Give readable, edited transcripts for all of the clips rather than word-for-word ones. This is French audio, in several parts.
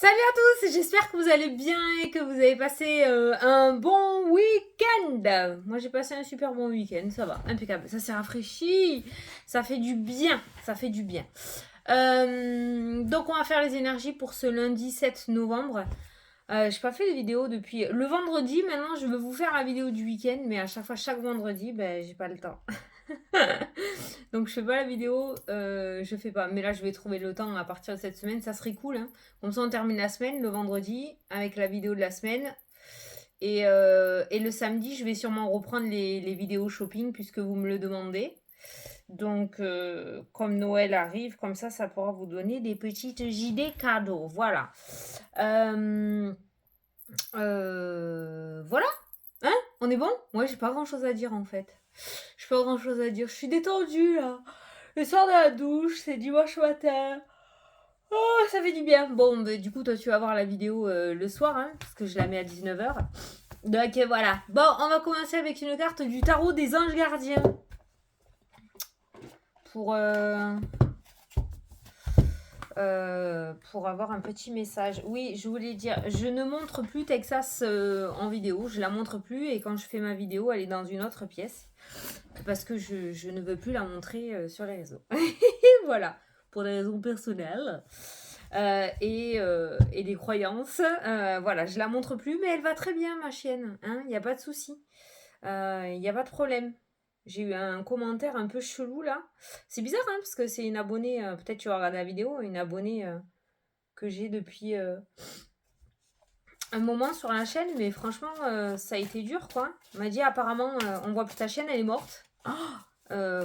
Salut à tous, j'espère que vous allez bien et que vous avez passé un bon week-end. Moi j'ai passé un super bon week-end, ça va, impeccable. Ça s'est rafraîchi, ça fait du bien, ça fait du bien. Donc on va faire les énergies pour ce lundi 7 novembre. J'ai pas fait de vidéo depuis le vendredi, maintenant je veux vous faire la vidéo du week-end, mais à chaque fois, chaque vendredi, ben j'ai pas le temps. Donc je fais pas la vidéo, je fais pas. Mais là je vais trouver le temps à partir de cette semaine, ça serait cool. Hein. Comme ça on termine la semaine le vendredi avec la vidéo de la semaine. Et le samedi je vais sûrement reprendre les vidéos shopping puisque vous me le demandez. Donc comme Noël arrive, comme ça pourra vous donner des petites idées cadeaux. Voilà. Voilà. Hein? On est bon? Moi j'ai pas grand chose à dire en fait. J'ai pas grand chose à dire. Je suis détendue là. Le soir de la douche, c'est dimanche matin. Oh, ça fait du bien. Bon, bah, du coup, toi, tu vas voir la vidéo le soir, hein, parce que je la mets à 19h. Donc voilà. Bon, on va commencer avec une carte du tarot des anges gardiens. Pour avoir un petit message. Oui, je voulais dire, je ne montre plus Texas en vidéo. Je la montre plus et quand je fais ma vidéo, elle est dans une autre pièce. Parce que je ne veux plus la montrer sur les réseaux. Voilà, pour des raisons personnelles et des croyances. Voilà, je la montre plus, mais elle va très bien, ma chienne. Il n'y a pas de souci. Il n'y a pas de problème. J'ai eu un commentaire un peu chelou là. C'est bizarre, hein, parce que c'est une abonnée, peut-être tu vas regarder la vidéo, une abonnée que j'ai depuis un moment sur la chaîne, mais franchement, ça a été dur, quoi. On m'a dit apparemment, on voit plus ta chaîne, elle est morte.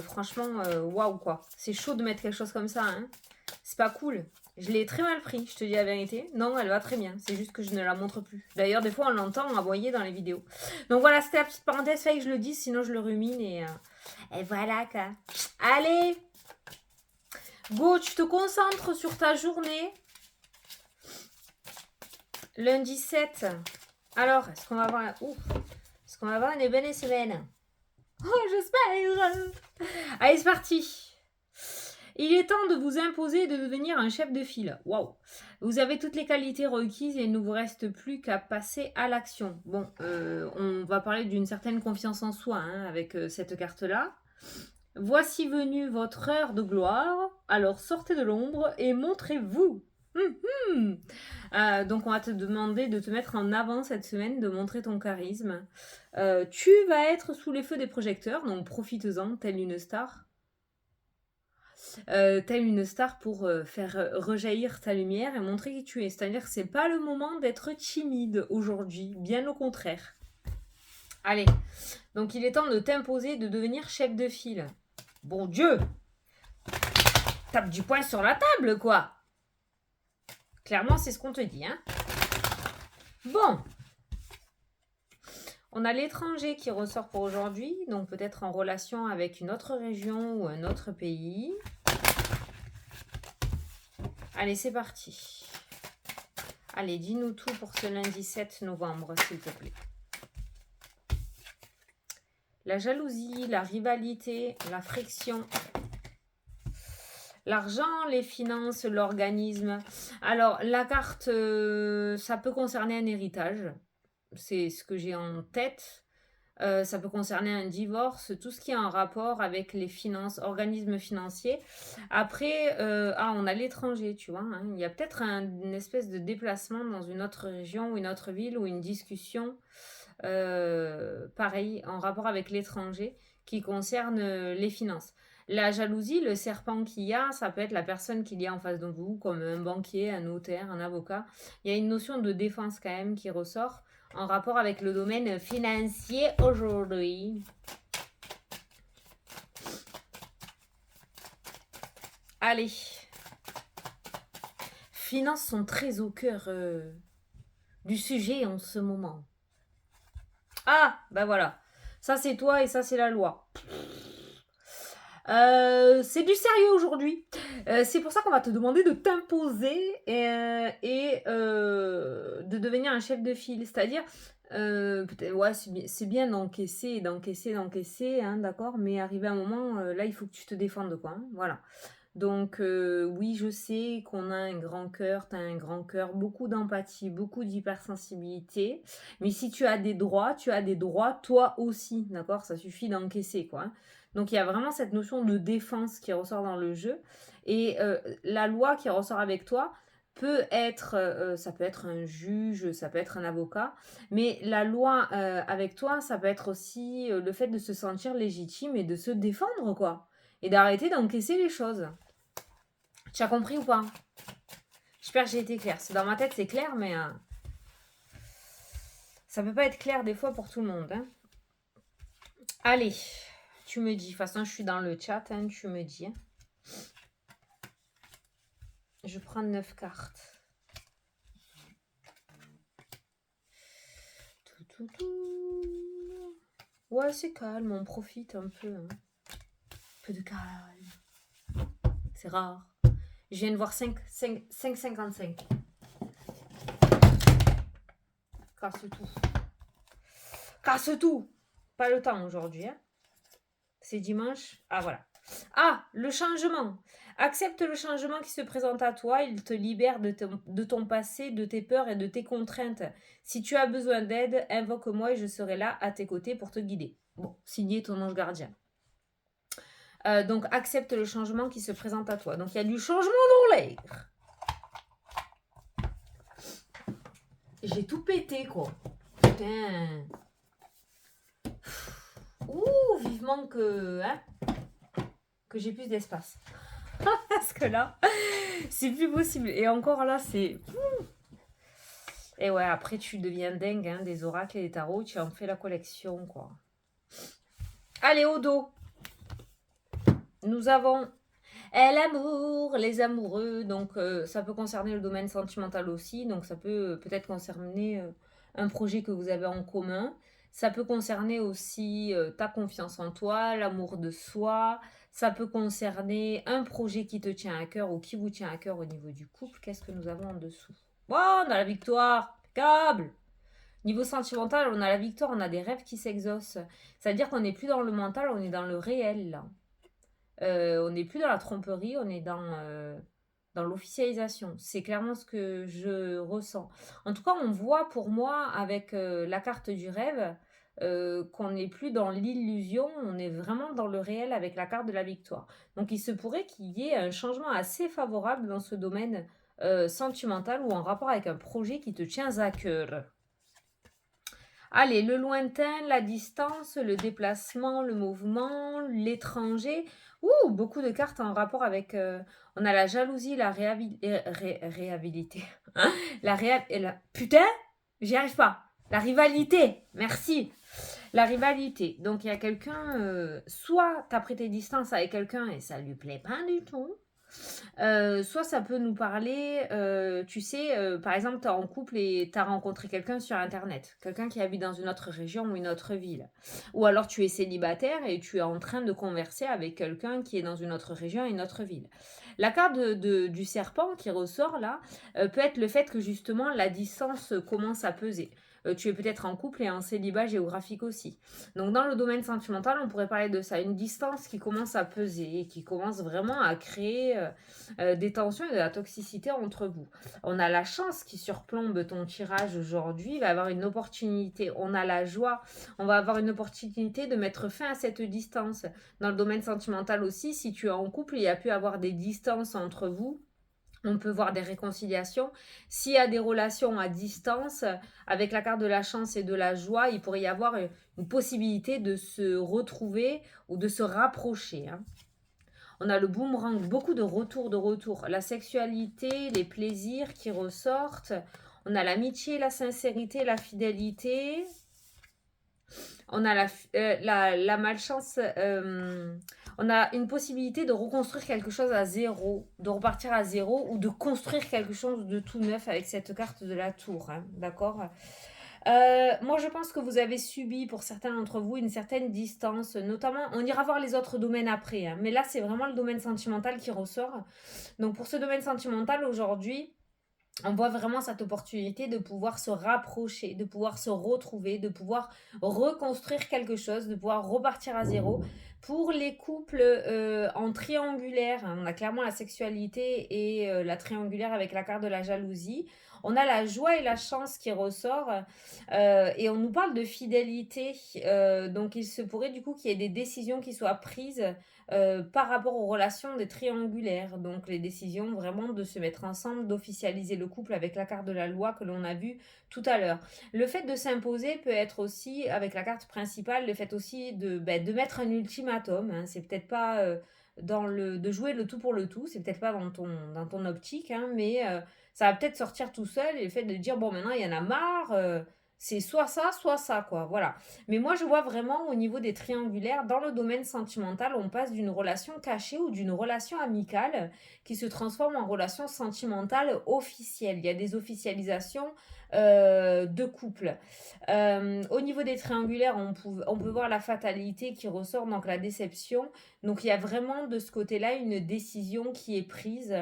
Franchement, waouh, quoi. C'est chaud de mettre quelque chose comme ça, hein. C'est pas cool. Je l'ai très mal pris, je te dis la vérité. Non, elle va très bien. C'est juste que je ne la montre plus. D'ailleurs, des fois, on l'entend aboyer dans les vidéos. Donc voilà, c'était la petite parenthèse. Fallait que je le dise, sinon je le rumine. Et voilà, quoi. Allez, go, tu te concentres sur ta journée. Lundi 7. Alors, est-ce qu'on va avoir... Est-ce qu'on va avoir une belle semaine? Oh, j'espère. Allez, c'est parti. Il est temps de vous imposer et de devenir un chef de file. Waouh! Vous avez toutes les qualités requises et il ne vous reste plus qu'à passer à l'action. Bon, on va parler d'une certaine confiance en soi hein, avec cette carte-là. Voici venue votre heure de gloire. Alors sortez de l'ombre et montrez-vous. Donc on va te demander de te mettre en avant cette semaine, de montrer ton charisme. Tu vas être sous les feux des projecteurs, donc profites-en, telle une star. Telle une star pour faire rejaillir ta lumière et montrer qui tu es. C'est-à-dire que c'est pas le moment d'être timide aujourd'hui, bien au contraire. Allez, donc il est temps de t'imposer de devenir chef de file. Bon Dieu, tape du poing sur la table, quoi. Clairement, c'est ce qu'on te dit, hein. Bon. On a l'étranger qui ressort pour aujourd'hui, donc peut-être en relation avec une autre région ou un autre pays. Allez, c'est parti. Allez, dis-nous tout pour ce lundi 7 novembre, s'il te plaît. La jalousie, la rivalité, la friction, l'argent, les finances, l'organisme. Alors, la carte, ça peut concerner un héritage. C'est ce que j'ai en tête. Ça peut concerner un divorce, tout ce qui est en rapport avec les finances, organismes financiers. Après, on a l'étranger, tu vois. Hein. Il y a peut-être une espèce de déplacement dans une autre région ou une autre ville ou une discussion, pareil, en rapport avec l'étranger qui concerne les finances. La jalousie, le serpent qu'il y a, ça peut être la personne qu'il y a en face de vous, comme un banquier, un notaire, un avocat. Il y a une notion de défense quand même qui ressort en rapport avec le domaine financier aujourd'hui. Allez. Finances sont très au cœur du sujet en ce moment. Ah, ben voilà. Ça c'est toi et ça c'est la loi. C'est du sérieux aujourd'hui. C'est pour ça qu'on va te demander de t'imposer et de devenir un chef de file. C'est-à-dire, ouais, c'est bien d'encaisser, hein, d'accord, mais arrivé à un moment, là, il faut que tu te défendes, quoi. Hein, voilà. Donc, oui, je sais qu'on a un grand cœur, tu as un grand cœur, beaucoup d'empathie, beaucoup d'hypersensibilité. Mais si tu as des droits, tu as des droits toi aussi, d'accord? Ça suffit d'encaisser, quoi, hein. Donc, il y a vraiment cette notion de défense qui ressort dans le jeu. Et la loi qui ressort avec toi peut être, ça peut être un juge, ça peut être un avocat, mais la loi avec toi, ça peut être aussi le fait de se sentir légitime et de se défendre, quoi. Et d'arrêter d'encaisser les choses. Tu as compris ou pas? J'espère que j'ai été claire. Dans ma tête, c'est clair, mais ça peut pas être clair des fois pour tout le monde, hein. Allez, tu me dis. De toute façon, je suis dans le chat, hein, tu me dis, hein. Je prends 9 cartes. Ouais, c'est calme, on profite un peu, hein. Un peu de calme. C'est rare. Je viens de voir 5,55. Casse tout. Casse tout. Pas le temps aujourd'hui, hein. C'est dimanche. Ah, voilà. Ah, le changement. Accepte le changement qui se présente à toi. Il te libère de ton passé, de tes peurs et de tes contraintes. Si tu as besoin d'aide, invoque-moi et je serai là à tes côtés pour te guider. Bon, signé ton ange gardien. Donc, accepte le changement qui se présente à toi. Donc, il y a du changement dans l'air. J'ai tout pété, quoi. Putain. Ouh, vivement que j'ai plus d'espace. Parce que là, c'est plus possible. Et encore là, c'est... Et ouais, après, tu deviens dingue, hein, des oracles et des tarots. Tu en fais la collection, quoi. Allez, au dos. Nous avons l'amour, les amoureux. Donc, ça peut concerner le domaine sentimental aussi. Donc, ça peut peut-être concerner un projet que vous avez en commun. Ça peut concerner aussi ta confiance en toi, l'amour de soi. Ça peut concerner un projet qui te tient à cœur ou qui vous tient à cœur au niveau du couple. Qu'est-ce que nous avons en dessous? Oh, on a la victoire. Impeccable. Niveau sentimental, on a la victoire, on a des rêves qui s'exaucent. C'est-à-dire qu'on n'est plus dans le mental, on est dans le réel, là. On n'est plus dans la tromperie, on est dans l'officialisation. C'est clairement ce que je ressens. En tout cas, on voit pour moi, avec la carte du rêve, qu'on n'est plus dans l'illusion, on est vraiment dans le réel avec la carte de la victoire. Donc, il se pourrait qu'il y ait un changement assez favorable dans ce domaine sentimental ou en rapport avec un projet qui te tient à cœur. Allez, le lointain, la distance, le déplacement, le mouvement, l'étranger. Ouh, beaucoup de cartes en rapport avec... on a la jalousie, la réhabilité. Putain, j'y arrive pas. La rivalité, merci. La rivalité. Donc, il y a quelqu'un... soit tu as pris tes distances avec quelqu'un et ça lui plaît pas du tout. Soit ça peut nous parler, tu sais, par exemple, tu es en couple et tu as rencontré quelqu'un sur Internet, quelqu'un qui habite dans une autre région ou une autre ville. Ou alors tu es célibataire et tu es en train de converser avec quelqu'un qui est dans une autre région et une autre ville. La carte du serpent qui ressort là peut être le fait que justement la distance commence à peser. Tu es peut-être en couple et en célibat géographique aussi. Donc dans le domaine sentimental, on pourrait parler de ça, une distance qui commence à peser et qui commence vraiment à créer des tensions et de la toxicité entre vous. On a la chance qui surplombe ton tirage aujourd'hui, il va y avoir une opportunité, on a la joie, on va avoir une opportunité de mettre fin à cette distance. Dans le domaine sentimental aussi, si tu es en couple, il y a pu avoir des distances entre vous. On peut voir des réconciliations. S'il y a des relations à distance, avec la carte de la chance et de la joie, il pourrait y avoir une possibilité de se retrouver ou de se rapprocher, hein. On a le boomerang, beaucoup de retour. La sexualité, les plaisirs qui ressortent. On a l'amitié, la sincérité, la fidélité. On a la malchance. On a une possibilité de reconstruire quelque chose à zéro, de repartir à zéro ou de construire quelque chose de tout neuf avec cette carte de la tour, hein, d'accord? Moi, je pense que vous avez subi, pour certains d'entre vous, une certaine distance, notamment, on ira voir les autres domaines après, hein, mais là, c'est vraiment le domaine sentimental qui ressort. Donc, pour ce domaine sentimental, aujourd'hui, on voit vraiment cette opportunité de pouvoir se rapprocher, de pouvoir se retrouver, de pouvoir reconstruire quelque chose, de pouvoir repartir à zéro. Pour les couples en triangulaire, hein, on a clairement la sexualité et la triangulaire avec la carte de la jalousie. On a la joie et la chance qui ressort et on nous parle de fidélité. Donc il se pourrait du coup qu'il y ait des décisions qui soient prises par rapport aux relations des triangulaires. Donc les décisions vraiment de se mettre ensemble, d'officialiser le couple avec la carte de la loi que l'on a vue tout à l'heure. Le fait de s'imposer peut être aussi, avec la carte principale, le fait aussi de mettre un ultimatum. Hein. C'est peut-être pas de jouer le tout pour le tout, c'est peut-être pas dans ton optique, hein, mais ça va peut-être sortir tout seul. Et le fait de dire, bon, maintenant il y en a marre, c'est soit ça, quoi. Voilà. Mais moi, je vois vraiment au niveau des triangulaires, dans le domaine sentimental, on passe d'une relation cachée ou d'une relation amicale qui se transforme en relation sentimentale officielle. Il y a des officialisations de couple. Au niveau des triangulaires, on peut voir la fatalité qui ressort, donc la déception. Donc il y a vraiment de ce côté-là une décision qui est prise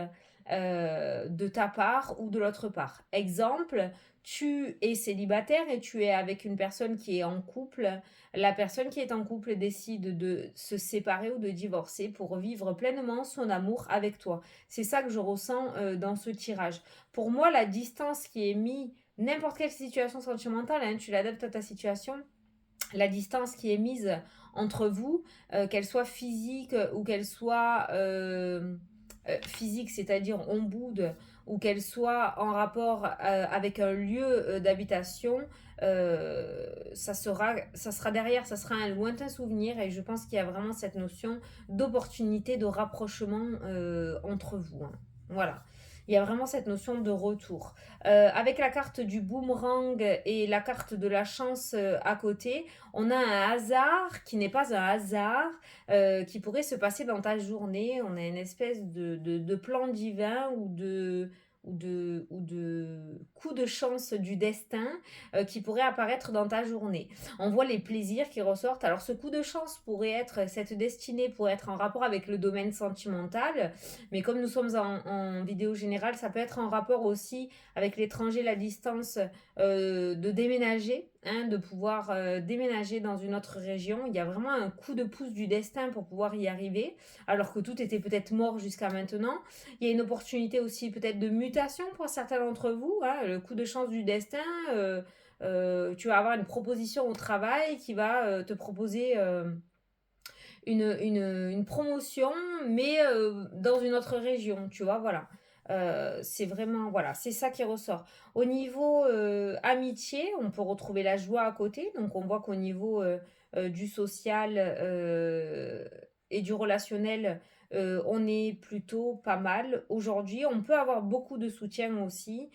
de ta part ou de l'autre part. Exemple, tu es célibataire et tu es avec une personne qui est en couple. La personne qui est en couple décide de se séparer ou de divorcer pour vivre pleinement son amour avec toi. C'est ça que je ressens dans ce tirage. Pour moi, la distance qui est mise, n'importe quelle situation sentimentale, hein, tu l'adaptes à ta situation, la distance qui est mise entre vous, qu'elle soit physique ou qu'elle soit physique, c'est-à-dire on boude, ou qu'elle soit en rapport avec un lieu d'habitation, ça sera derrière, ça sera un lointain souvenir et je pense qu'il y a vraiment cette notion d'opportunité, de rapprochement entre vous. Hein. Voilà. Il y a vraiment cette notion de retour. Avec la carte du boomerang et la carte de la chance à côté, on a un hasard qui n'est pas un hasard, qui pourrait se passer dans ta journée. On a une espèce de plan divin ou de coup de chance du destin qui pourrait apparaître dans ta journée. On voit les plaisirs qui ressortent. Alors ce coup de chance pourrait être, cette destinée pourrait être en rapport avec le domaine sentimental, mais comme nous sommes en vidéo générale, ça peut être en rapport aussi avec l'étranger, la distance, de déménager, hein, de pouvoir déménager dans une autre région. Il y a vraiment un coup de pouce du destin pour pouvoir y arriver, alors que tout était peut-être mort jusqu'à maintenant. Il y a une opportunité aussi peut-être de mutation pour certains d'entre vous, hein, le coup de chance du destin. Tu vas avoir une proposition au travail qui va te proposer une promotion, mais dans une autre région, tu vois, voilà. C'est vraiment, voilà, c'est ça qui ressort. Au niveau amitié, on peut retrouver la joie à côté, donc on voit qu'au niveau du social et du relationnel, on est plutôt pas mal. Aujourd'hui, on peut avoir beaucoup de soutien aussi.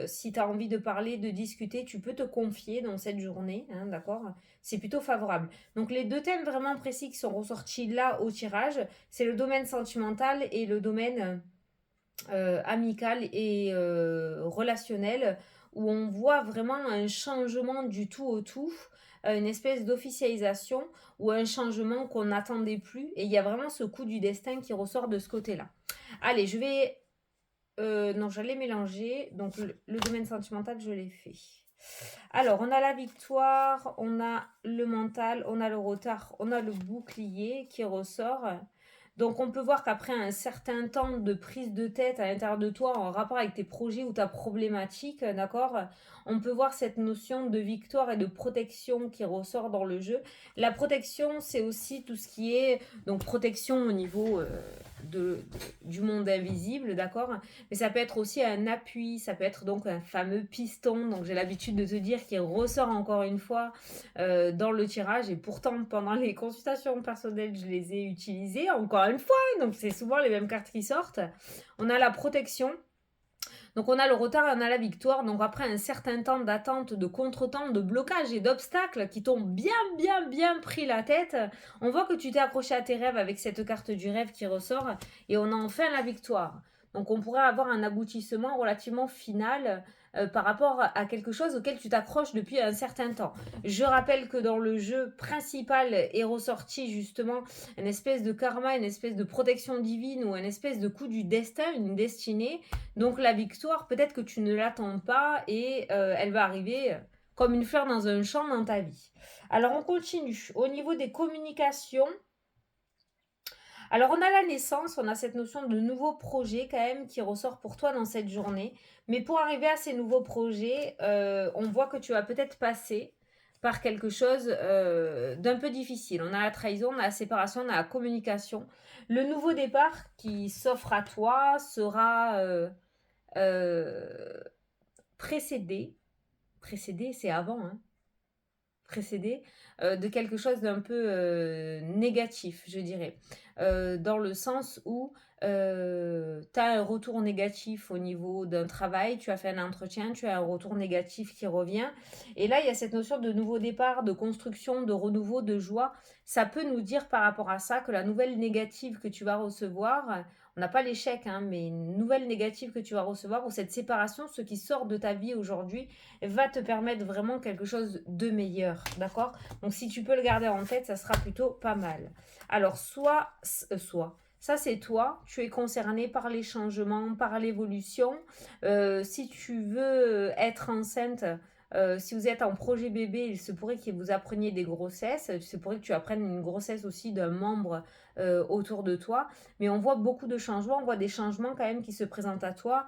Si tu as envie de parler, de discuter, tu peux te confier dans cette journée, hein, d'accord? C'est plutôt favorable. Donc les deux thèmes vraiment précis qui sont ressortis là au tirage, c'est le domaine sentimental et le domaine amical et relationnel, où on voit vraiment un changement du tout au tout, une espèce d'officialisation ou un changement qu'on n'attendait plus. Et il y a vraiment ce coup du destin qui ressort de ce côté-là. Allez, je vais... non, j'allais mélanger. Donc le domaine sentimental, je l'ai fait. Alors, on a la victoire, on a le mental, on a le retard, on a le bouclier qui ressort. Donc, on peut voir qu'après un certain temps de prise de tête à l'intérieur de toi en rapport avec tes projets ou ta problématique, d'accord, on peut voir cette notion de victoire et de protection qui ressort dans le jeu. La protection, c'est aussi tout ce qui est donc protection au niveau du monde invisible, d'accord, mais ça peut être aussi un appui, ça peut être donc un fameux piston, donc j'ai l'habitude de te dire qu'il ressort encore une fois dans le tirage, et pourtant pendant les consultations personnelles je les ai utilisées encore une fois, donc c'est souvent les mêmes cartes qui sortent. On a la protection, donc on a le retard et on a la victoire. Donc après un certain temps d'attente, de contretemps, de blocage et d'obstacles qui t'ont bien pris la tête, on voit que tu t'es accroché à tes rêves avec cette carte du rêve qui ressort et on a enfin la victoire. Donc on pourrait avoir un aboutissement relativement final par rapport à quelque chose auquel tu t'accroches depuis un certain temps. Je rappelle que dans le jeu principal est ressorti justement une espèce de karma, une espèce de protection divine ou une espèce de coup du destin, une destinée. Donc la victoire, peut-être que tu ne l'attends pas et elle va arriver comme une fleur dans un champ dans ta vie. Alors on continue. Au niveau des communications, Alors, on a la naissance, on a cette notion de nouveau projet quand même qui ressort pour toi dans cette journée. Mais pour arriver à ces nouveaux projets, on voit que tu vas peut-être passer par quelque chose d'un peu difficile. On a la trahison, on a la séparation, on a la communication. Le nouveau départ qui s'offre à toi sera euh, précédé. Précédé, c'est avant, hein, précédé de quelque chose d'un peu négatif, je dirais. Dans le sens où tu as un retour négatif au niveau d'un travail, tu as fait un entretien, tu as un retour négatif qui revient. Et là, il y a cette notion de nouveau départ, de construction, de renouveau, de joie. Ça peut nous dire par rapport à ça que la nouvelle négative que tu vas recevoir, on n'a pas l'échec, hein, mais une nouvelle négative que tu vas recevoir, ou cette séparation, ce qui sort de ta vie aujourd'hui, va te permettre vraiment quelque chose de meilleur, d'accord? Donc si tu peux le garder en tête, ça sera plutôt pas mal. Alors soit, ça c'est toi, tu es concerné par les changements, par l'évolution. Si tu veux être enceinte, si vous êtes en projet bébé, il se pourrait que vous appreniez des grossesses. Il se pourrait que tu apprennes une grossesse aussi d'un membre autour de toi. Mais on voit beaucoup de changements. On voit des changements quand même qui se présentent à toi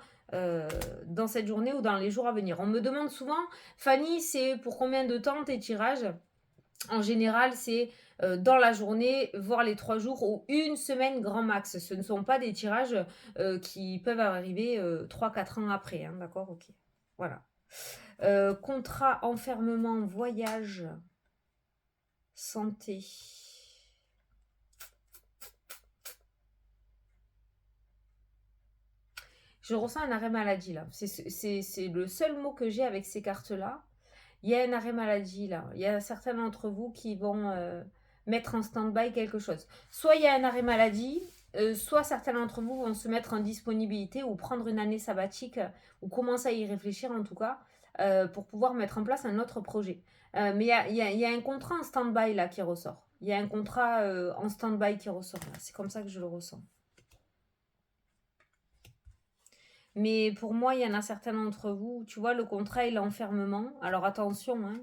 dans cette journée ou dans les jours à venir. On me demande souvent, Fanny, c'est pour combien de temps tes tirages? En général, c'est dans la journée, voire les 3 jours ou une semaine grand max. Ce ne sont pas des tirages qui peuvent arriver 3-4 ans après. Hein, d'accord. Ok. Voilà. Contrat, enfermement, voyage, santé. Je ressens un arrêt maladie là. C'est le seul mot que j'ai avec ces cartes-là. Il y a un arrêt maladie là. Il y a certains d'entre vous qui vont mettre en stand-by quelque chose. Soit il y a un arrêt maladie, soit certains d'entre vous vont se mettre en disponibilité ou prendre une année sabbatique ou commencer à y réfléchir en tout cas pour pouvoir mettre en place un autre projet. Mais il y a un contrat en stand-by là qui ressort. Il y a un contrat en stand-by qui ressort là. C'est comme ça que je le ressens. Mais pour moi, il y en a certains d'entre vous, tu vois, le contrat et l'enfermement. Alors attention, hein,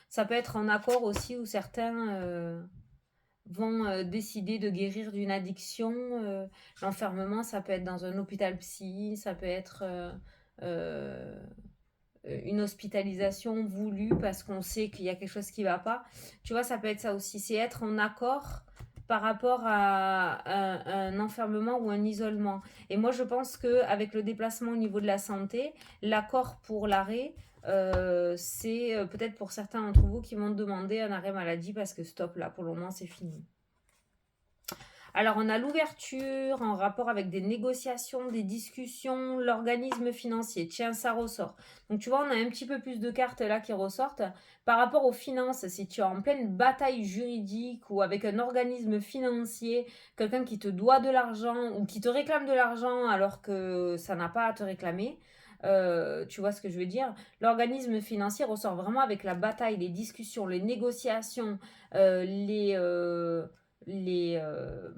ça peut être en accord aussi où certains vont décider de guérir d'une addiction. L'enfermement, ça peut être dans un hôpital psy, ça peut être euh, une hospitalisation voulue parce qu'on sait qu'il y a quelque chose qui ne va pas. Tu vois, ça peut être ça aussi. C'est être en accord par rapport à un enfermement ou un isolement. Et moi, je pense qu'avec le déplacement au niveau de la santé, l'accord pour l'arrêt, c'est peut-être pour certains d'entre vous qui vont demander un arrêt maladie parce que stop, là, pour le moment, c'est fini. Alors, on a l'ouverture en rapport avec des négociations, des discussions, l'organisme financier. Tiens, ça ressort. Donc, tu vois, on a un petit peu plus de cartes là qui ressortent. Par rapport aux finances, si tu es en pleine bataille juridique ou avec un organisme financier, quelqu'un qui te doit de l'argent ou qui te réclame de l'argent alors que ça n'a pas à te réclamer, tu vois ce que je veux dire? L'organisme financier ressort vraiment avec la bataille, les discussions, les négociations, euh, les... euh, les, euh,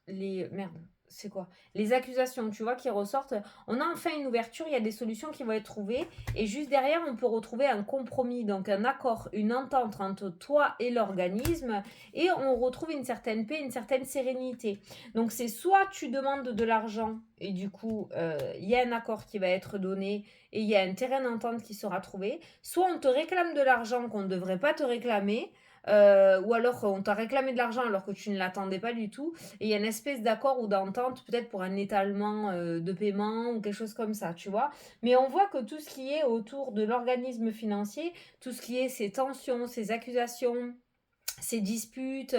merde, c'est quoi? Les accusations, tu vois, qui ressortent. On a enfin une ouverture, il y a des solutions qui vont être trouvées. Et juste derrière, on peut retrouver un compromis, donc un accord, une entente entre toi et l'organisme. Et on retrouve une certaine paix, une certaine sérénité. Donc c'est soit tu demandes de l'argent, et du coup, il y a un accord qui va être donné, et il y a un terrain d'entente qui sera trouvé. Soit on te réclame de l'argent qu'on ne devrait pas te réclamer. Ou alors on t'a réclamé de l'argent alors que tu ne l'attendais pas du tout. Et il y a une espèce d'accord ou d'entente, peut-être pour un étalement de paiement ou quelque chose comme ça, tu vois. Mais on voit que tout ce qui est autour de l'organisme financier, tout ce qui est ces tensions, ces accusations, ces disputes,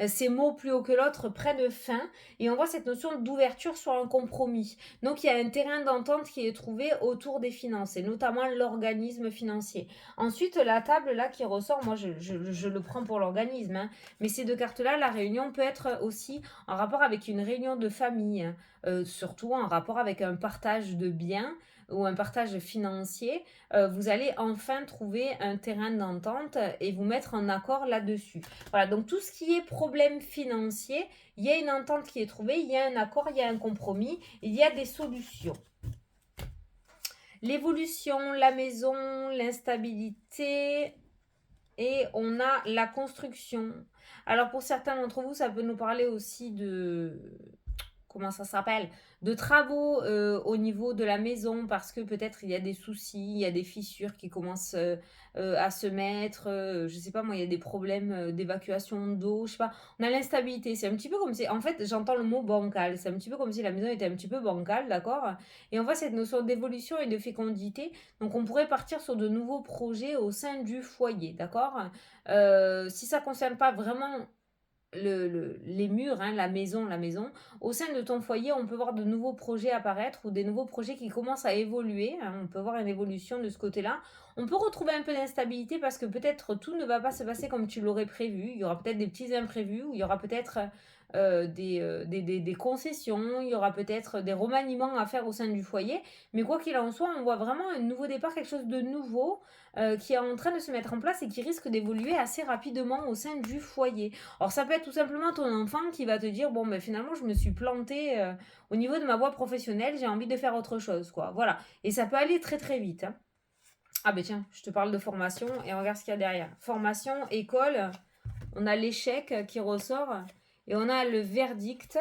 ces mots plus haut que l'autre prennent fin et on voit cette notion d'ouverture sur un compromis. Donc il y a un terrain d'entente qui est trouvé autour des finances et notamment l'organisme financier. Ensuite la table là qui ressort, moi je le prends pour l'organisme, hein, mais ces deux cartes là, la réunion peut être aussi en rapport avec une réunion de famille, hein, surtout en rapport avec un partage de biens ou un partage financier, vous allez enfin trouver un terrain d'entente et vous mettre en accord là-dessus. Voilà, donc tout ce qui est problème financier, il y a une entente qui est trouvée, il y a un accord, il y a un compromis, il y a des solutions. L'évolution, la maison, l'instabilité, et on a la construction. Alors pour certains d'entre vous, ça peut nous parler aussi de comment ça s'appelle, de travaux au niveau de la maison parce que peut-être il y a des soucis, il y a des fissures qui commencent à se mettre, je sais pas moi, il y a des problèmes d'évacuation d'eau, je sais pas. On a l'instabilité, c'est un petit peu comme si, en fait, j'entends le mot bancal, c'est un petit peu comme si la maison était un petit peu bancale, d'accord? Et on voit cette notion d'évolution et de fécondité, donc on pourrait partir sur de nouveaux projets au sein du foyer, d'accord? Si ça concerne pas vraiment les murs, hein, la maison, au sein de ton foyer, on peut voir de nouveaux projets apparaître ou des nouveaux projets qui commencent à évoluer. Hein, on peut voir une évolution de ce côté-là. On peut retrouver un peu d'instabilité parce que peut-être tout ne va pas se passer comme tu l'aurais prévu. Il y aura peut-être des petits imprévus ou il y aura peut-être des concessions, il y aura peut-être des remaniements à faire au sein du foyer. Mais quoi qu'il en soit, on voit vraiment un nouveau départ, quelque chose de nouveau qui est en train de se mettre en place et qui risque d'évoluer assez rapidement au sein du foyer. Alors ça peut être tout simplement ton enfant qui va te dire bon ben finalement je me suis plantée au niveau de ma voie professionnelle, j'ai envie de faire autre chose quoi. Voilà. Et ça peut aller très très vite. Hein. Ah ben tiens, je te parle de formation et regarde ce qu'il y a derrière. Formation, école, on a l'échec qui ressort et on a le verdict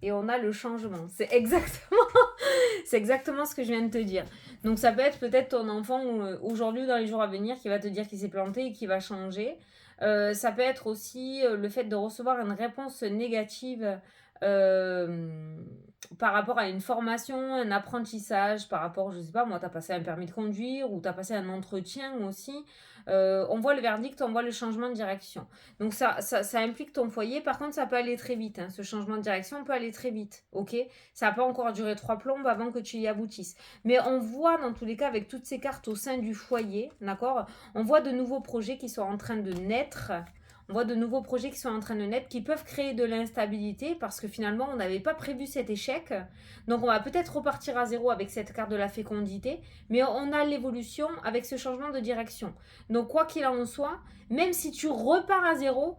et on a le changement. C'est exactement c'est exactement ce que je viens de te dire. Donc ça peut être peut-être ton enfant aujourd'hui dans les jours à venir qui va te dire qu'il s'est planté et qui va changer. Ça peut être aussi le fait de recevoir une réponse négative euh, par rapport à une formation, un apprentissage, par rapport, je sais pas, moi, tu as passé un permis de conduire ou tu as passé un entretien aussi. On voit le verdict, on voit le changement de direction. Donc ça implique ton foyer. Par contre, ça peut aller très vite. Hein. Ce changement de direction peut aller très vite. Ok. Ça n'a pas encore duré 3 plombes avant que tu y aboutisses. Mais on voit dans tous les cas avec toutes ces cartes au sein du foyer, d'accord. On voit de nouveaux projets qui sont en train de naître. On voit de nouveaux projets qui sont en train de naître, qui peuvent créer de l'instabilité parce que finalement on n'avait pas prévu cet échec. Donc on va peut-être repartir à zéro avec cette carte de la fécondité, mais on a l'évolution avec ce changement de direction. Donc quoi qu'il en soit, même si tu repars à zéro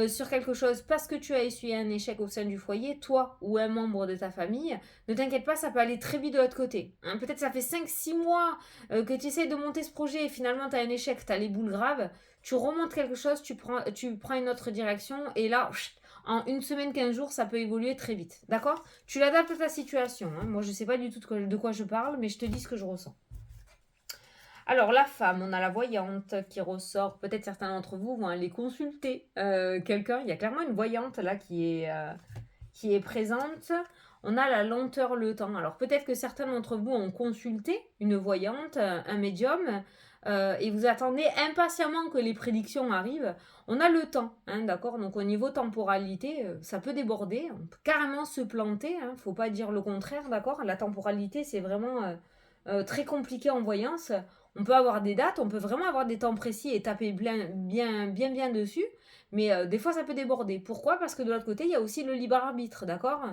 sur quelque chose parce que tu as essuyé un échec au sein du foyer, toi ou un membre de ta famille, ne t'inquiète pas, ça peut aller très vite de l'autre côté. Hein, peut-être ça fait 5-6 mois que tu essaies de monter ce projet et finalement tu as un échec, tu as les boules graves, tu remontes quelque chose, tu prends une autre direction et là, en une semaine, 15 jours, ça peut évoluer très vite. D'accord? Tu l'adaptes à ta situation. Hein. Moi, je ne sais pas du tout de quoi je parle, mais je te dis ce que je ressens. Alors, la femme, on a la voyante qui ressort. Peut-être certains d'entre vous vont aller consulter quelqu'un. Il y a clairement une voyante là qui est présente. On a la lenteur, le temps. Alors peut-être que certains d'entre vous ont consulté une voyante, un médium, et vous attendez impatiemment que les prédictions arrivent. On a le temps, hein, d'accord. Donc au niveau temporalité, ça peut déborder, on peut carrément se planter. Hein, faut pas dire le contraire, d'accord. La temporalité, c'est vraiment très compliqué en voyance. On peut avoir des dates, on peut vraiment avoir des temps précis et taper bien dessus. Mais des fois, ça peut déborder. Pourquoi? Parce que de l'autre côté, il y a aussi le libre arbitre, d'accord.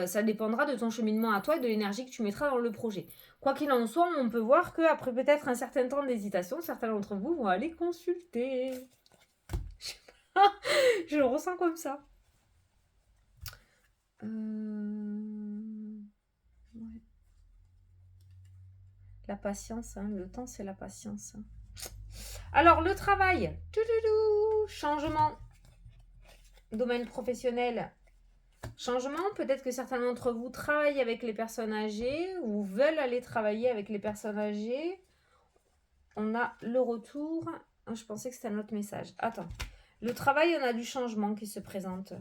Ça dépendra de ton cheminement à toi et de l'énergie que tu mettras dans le projet. Quoi qu'il en soit, on peut voir qu'après peut-être un certain temps d'hésitation, certains d'entre vous vont aller consulter. Je le ressens comme ça. Ouais. La patience, hein. Le temps, c'est la patience. Hein. Alors, le travail. Changement. Domaine professionnel. Changement, peut-être que certains d'entre vous travaillent avec les personnes âgées ou veulent aller travailler avec les personnes âgées. On a le retour. Ah, je pensais que c'était un autre message. Attends. Le travail, on a du changement qui se présente.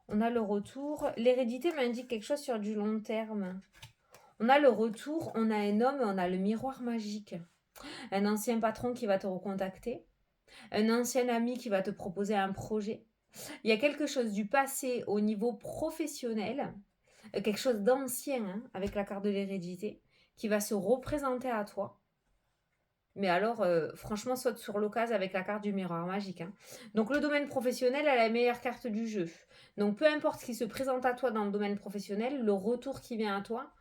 On a le retour. L'hérédité m'indique quelque chose sur du long terme. On a le retour, on a un homme et on a le miroir magique. Un ancien patron qui va te recontacter. Un ancien ami qui va te proposer un projet. Il y a quelque chose du passé au niveau professionnel, quelque chose d'ancien hein, avec la carte de l'hérédité, qui va se représenter à toi. Mais alors, franchement, saute sur l'occasion avec la carte du miroir magique. Hein. Donc, le domaine professionnel a la meilleure carte du jeu. Donc, peu importe ce qui se présente à toi dans le domaine professionnel, le retour qui vient à toi,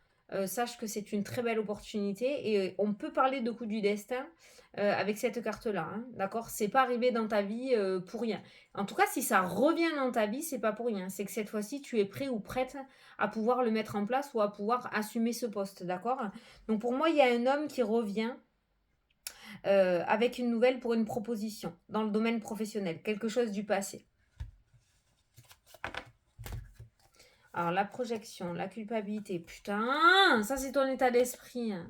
sache que c'est une très belle opportunité. Et on peut parler de coup du destin avec cette carte-là. Hein, d'accord? C'est pas arrivé dans ta vie pour rien. En tout cas, si ça revient dans ta vie, c'est pas pour rien. C'est que cette fois-ci, tu es prêt ou prête à pouvoir le mettre en place ou à pouvoir assumer ce poste. D'accord? Donc, pour moi, il y a un homme qui revient. avec une nouvelle pour une proposition dans le domaine professionnel, quelque chose du passé. Alors, la projection, la culpabilité, putain, ça c'est ton état d'esprit. Hein.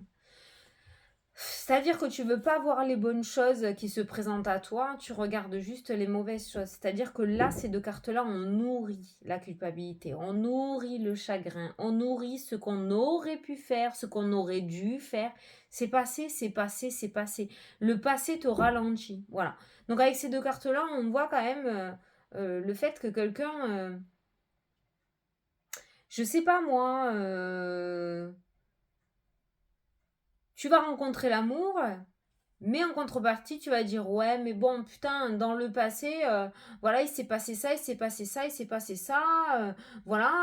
C'est-à-dire que tu veux pas voir les bonnes choses qui se présentent à toi, tu regardes juste les mauvaises choses. C'est-à-dire que là, ces deux cartes-là, on nourrit la culpabilité, on nourrit le chagrin, on nourrit ce qu'on aurait pu faire, ce qu'on aurait dû faire. C'est passé, c'est passé, c'est passé. Le passé te ralentit. Voilà. Donc avec ces deux cartes-là, on voit quand même le fait que quelqu'un... je sais pas moi... tu vas rencontrer l'amour, mais en contrepartie, tu vas dire ouais, mais bon, putain, dans le passé, voilà, il s'est passé ça, il s'est passé ça, il s'est passé ça, voilà,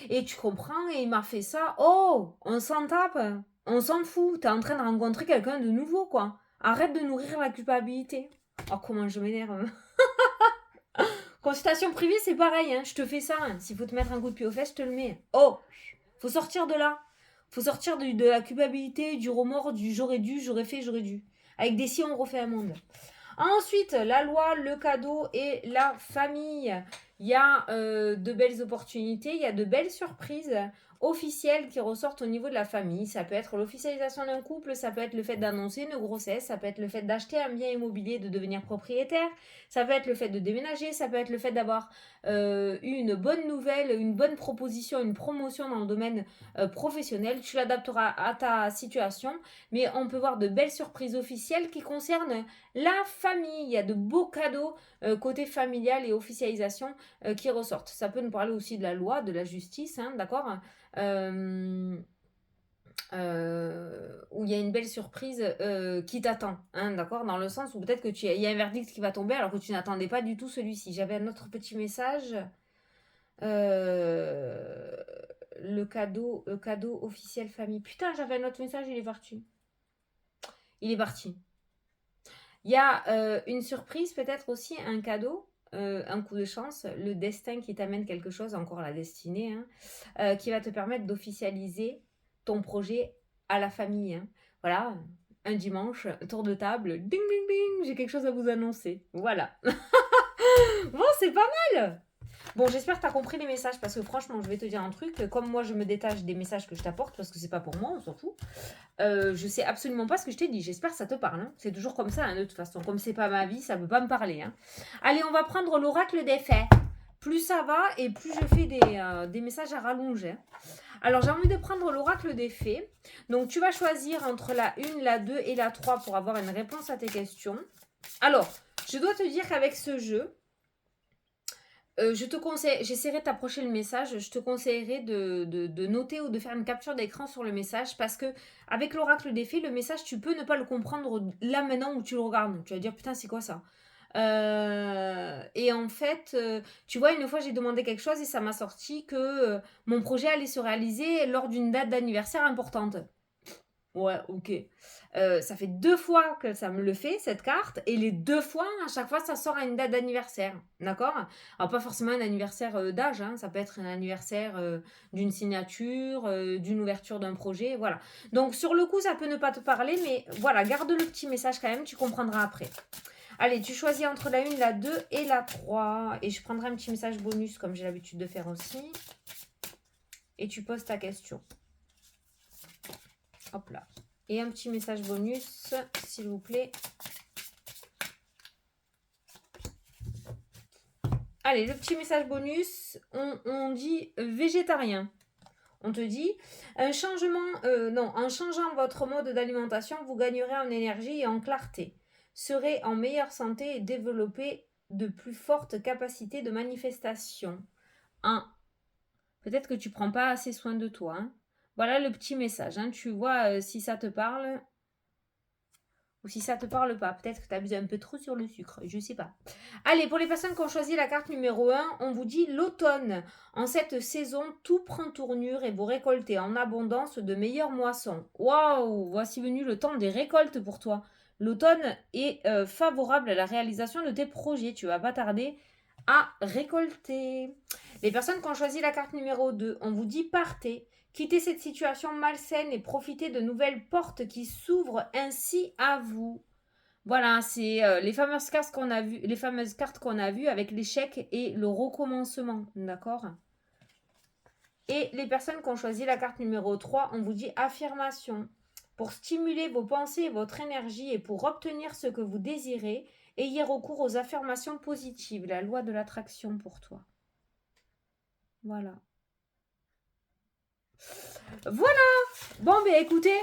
et tu comprends, et il m'a fait ça. Oh, on s'en tape, on s'en fout, t'es en train de rencontrer quelqu'un de nouveau, quoi. Arrête de nourrir la culpabilité. Oh, comment je m'énerve. Consultation privée, c'est pareil, hein, je te fais ça. Hein. S'il faut te mettre un coup de pied aux fesses, je te le mets. Oh, faut sortir de là. Faut sortir de la culpabilité, du remords, du j'aurais dû, j'aurais fait, j'aurais dû. Avec des si, on refait un monde. Ensuite, la loi, le cadeau et la famille. Il y a de belles opportunités, il y a de belles surprises officielles qui ressortent au niveau de la famille. Ça peut être l'officialisation d'un couple, ça peut être le fait d'annoncer une grossesse, ça peut être le fait d'acheter un bien immobilier, de devenir propriétaire, ça peut être le fait de déménager, ça peut être le fait d'avoir eu une bonne nouvelle, une bonne proposition, une promotion dans le domaine professionnel. Tu l'adapteras à ta situation, mais on peut voir de belles surprises officielles qui concernent la famille. Il y a de beaux cadeaux côté familial et officialisation qui ressortent. Ça peut nous parler aussi de la loi, de la justice, hein, d'accord où il y a une belle surprise qui t'attend, hein, d'accord, dans le sens où peut-être que il y a un verdict qui va tomber alors que tu n'attendais pas du tout celui-ci. J'avais un autre petit message. Le cadeau officiel famille. Putain, j'avais un autre message, il est parti. Il est parti. Il y a une surprise, peut-être aussi un cadeau, un coup de chance, le destin qui t'amène quelque chose, encore la destinée, hein, qui va te permettre d'officialiser ton projet à la famille. Hein. Voilà, un dimanche, tour de table, ding ding ding, j'ai quelque chose à vous annoncer. Voilà. Bon, c'est pas mal. Bon, j'espère que tu as compris les messages parce que franchement, je vais te dire un truc. Comme moi, je me détache des messages que je t'apporte parce que c'est pas pour moi, on s'en fout. Je sais absolument pas ce que je t'ai dit. J'espère que ça te parle. Hein. C'est toujours comme ça, hein, de toute façon. Comme c'est pas ma vie, ça peut pas me parler. Hein. Allez, on va prendre l'oracle des faits. Plus ça va et plus je fais des messages à rallonger. Hein. Alors, j'ai envie de prendre l'oracle des faits. Donc, tu vas choisir entre la 1, la 2 et la 3 pour avoir une réponse à tes questions. Alors, je dois te dire qu'avec ce jeu, je te conseille, j'essaierai de t'approcher le message, je te conseillerais de noter ou de faire une capture d'écran sur le message parce que avec l'oracle des faits, le message, tu peux ne pas le comprendre là maintenant où tu le regardes. Tu vas dire, putain, c'est quoi ça et en fait, tu vois, une fois, j'ai demandé quelque chose et ça m'a sorti que mon projet allait se réaliser lors d'une date d'anniversaire importante. Ouais, ok. Ça fait 2 fois que ça me le fait, cette carte, et les 2 fois, à chaque fois, ça sort à une date d'anniversaire. D'accord? Alors, pas forcément un anniversaire d'âge, hein, ça peut être un anniversaire d'une signature, d'une ouverture d'un projet, voilà. Donc, sur le coup, ça peut ne pas te parler, mais voilà, garde le petit message quand même, tu comprendras après. Allez, tu choisis entre la 1, la 2 et la 3. Et je prendrai un petit message bonus, comme j'ai l'habitude de faire aussi. Et tu poses ta question. Hop là. Et un petit message bonus, s'il vous plaît. Allez, le petit message bonus, on dit végétarien. On te dit, en changeant votre mode d'alimentation, vous gagnerez en énergie et en clarté. Serez en meilleure santé et développer de plus fortes capacités de manifestation. Peut-être que tu prends pas assez soin de toi. Hein. Voilà le petit message. Hein. Tu vois si ça te parle ou si ça te parle pas. Peut-être que tu as abusé un peu trop sur le sucre. Je sais pas. Allez, pour les personnes qui ont choisi la carte numéro 1, on vous dit l'automne. En cette saison, tout prend tournure et vous récoltez en abondance de meilleures moissons. Waouh! Voici venu le temps des récoltes pour toi. L'automne est favorable à la réalisation de tes projets. Tu vas pas tarder à récolter. Les personnes qui ont choisi la carte numéro 2, on vous dit partez, Quittez cette situation malsaine et profitez de nouvelles portes qui s'ouvrent ainsi à vous. Voilà, c'est les fameuses cartes qu'on a vues avec l'échec et le recommencement, d'accord? Et les personnes qui ont choisi la carte numéro 3, on vous dit affirmation. Pour stimuler vos pensées et votre énergie et pour obtenir ce que vous désirez, ayez recours aux affirmations positives, la loi de l'attraction pour toi. Voilà. Voilà. Bon, ben écoutez,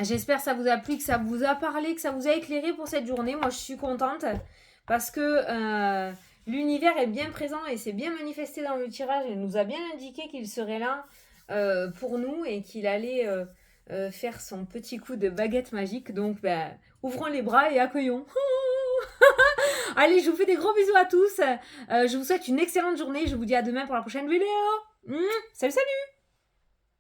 j'espère que ça vous a plu, que ça vous a parlé, que ça vous a éclairé pour cette journée. Moi, je suis contente parce que l'univers est bien présent et s'est bien manifesté dans le tirage. Il nous a bien indiqué qu'il serait là pour nous et qu'il allait faire son petit coup de baguette magique. Donc, ben, ouvrons les bras et accueillons. Allez, je vous fais des gros bisous à tous. Je vous souhaite une excellente journée. Je vous dis à demain pour la prochaine vidéo. Salut, salut!